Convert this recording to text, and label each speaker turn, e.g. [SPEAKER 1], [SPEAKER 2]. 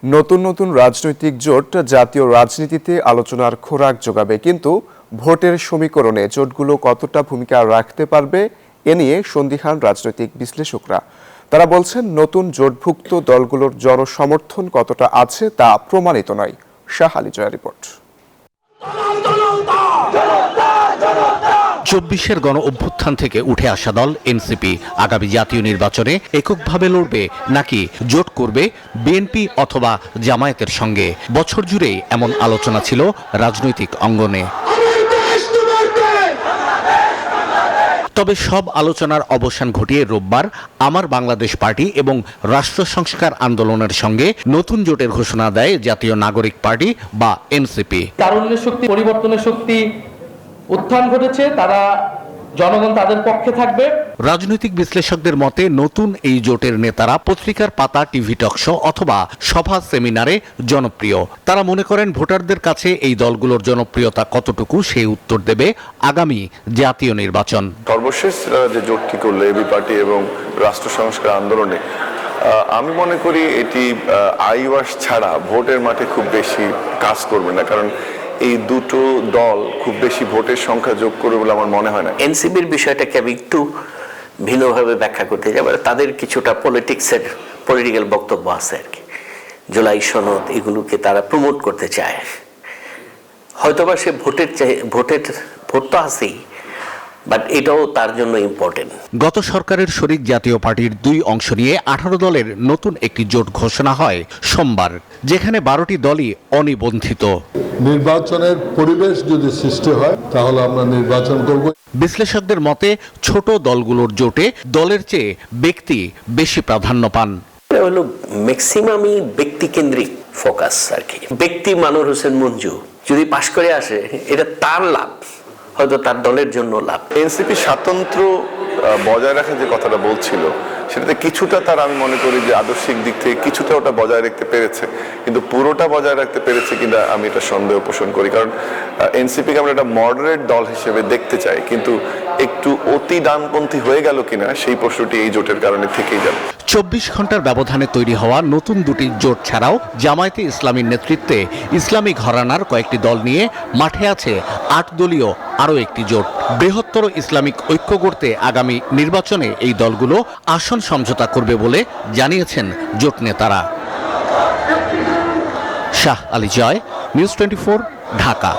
[SPEAKER 1] নতুন নতুন রাজনৈতিক জোট জাতীয় রাজনীতিতে আলোচনার খোরাক যোগাবে, কিন্তু ভোটের সমীকরণে জোটগুলো কতটা ভূমিকা রাখতে পারবে এ নিয়ে সন্দিহান রাজনৈতিক বিশ্লেষকরা। তারা বলছেন, নতুন জোটভুক্ত দলগুলোর জনসমর্থন কতটা আছে তা প্রমাণিত নয়। শাহ আলী জয়া রিপোর্ট।
[SPEAKER 2] ২৪-এর গণ অভ্যুত্থান থেকে উঠে আসা দল এনসিপি আগামী জাতীয় নির্বাচনে এককভাবে লড়বে নাকি জোট করবে বিএনপি অথবা জামায়াতের সঙ্গে, বছর জুড়েই এমন আলোচনা ছিল রাজনৈতিক অঙ্গনে। তবে সব আলোচনার অবসান ঘটিয়ে রোববার আমার বাংলাদেশ পার্টি এবং রাষ্ট্র সংস্কার আন্দোলনের সঙ্গে নতুন জোটের ঘোষণা দেয় জাতীয় নাগরিক পার্টি বা এনসিপি।
[SPEAKER 3] তারুণ্যের শক্তি, পরিবর্তনের শক্তি উত্থান ঘটেছে, তারা জনগণ তাদের পক্ষে থাকবে।
[SPEAKER 2] রাজনৈতিক বিশ্লেষকদের মতে নতুন এই জোটের নেতারা পত্রিকার পাতা, টিভি টকশো অথবা সভা সেমিনারে জনপ্রিয়। তারা মনে করেন ভোটারদের কাছে এই দলগুলোর জনপ্রিয়তা কতটুকু সেই উত্তর দেবে আগামী জাতীয় নির্বাচন।
[SPEAKER 4] সর্বশেষ যে জোটটি করলো এবি পার্টি এবং রাষ্ট্র সংস্কার আন্দোলনে, আমি মনে করি এটি আইওয়াস ছাড়া ভোটের মাঠে খুব বেশি কাজ করবে না, কারণ এই দুটো দল খুব বেশি ভোটের সংখ্যা যোগ করবে বলে আমার মনে হয় না।
[SPEAKER 5] এনসিপির বিষয়টাকে আমি একটু ভিন্নভাবে ব্যাখ্যা করতে চাই। তাদের কিছুটা পলিটিক্যাল বক্তব্য আছে আর কি, জুলাই সনদ এগুলোকে তারা প্রমোট করতে চায়। হয়তোবা সে ভোট তো আছেই, বাট এটাও তার জন্য ইম্পর্টেন্ট।
[SPEAKER 2] গত সরকারের শরিক জাতীয় পার্টির 2 অংশ নিয়ে 18 দলের নতুন একটি জোট ঘোষণা হয় সোমবার, যেখানে 12টি দলই অনিবন্ধিত।
[SPEAKER 6] নির্বাচনের পরিবেশ যদি সৃষ্টি হয় তাহলে আমরা নির্বাচন করব।
[SPEAKER 2] বিশ্লেষকদের মতে ছোট দলগুলোর জোটে দলের চেয়ে ব্যক্তি বেশি প্রাধান্য পান।
[SPEAKER 5] এটা হলো ম্যাক্সিমামই ব্যক্তি কেন্দ্রিক ফোকাস আর কি। ব্যক্তি মানুর হোসেন মঞ্জু যদি পাশ করে আসে, এটা তার লাভ, হয়তো তার দলের জন্য লাভ।
[SPEAKER 4] এনসিপি স্বাতন্ত্র্য বজায় রাখার যে কথাটা বলছিল, সেটাতে কিছুটা তার, আমি মনে করি যে আদর্শিক দিক থেকে কিছুটা ওটা বজায় রাখতে পেরেছে, কিন্তু পুরোটা বজায় রাখতে পেরেছে কিনা আমি এটা সন্দেহ পোষণ করি। কারণ এনসিপিকে আমরা একটা মডারেট দল হিসেবে দেখতে চাই, কিন্তু একটু অতি ডানপন্থী হয়ে গেল কিনা সেই প্রশ্নটি এই জোটের কারণে থেকেই যাবে।
[SPEAKER 2] 24 ঘন্টার ব্যবধানে তৈরি হওয়া নতুন দুটি জোট ছাড়াও জামায়াতে ইসলামীর নেতৃত্বে ইসলামী ঘরানার কয়েকটি দল নিয়ে মাঠে আছে 8 দলীয় আরও একটি জোট। বৃহত্তর ইসলামিক ঐক্য গড়তে আগামী নির্বাচনে এই দলগুলো আসন সমঝোতা করবে বলে জানিয়েছেন জোট নেতারা। শাহ আলী জয়, নিউজ 24, ঢাকা।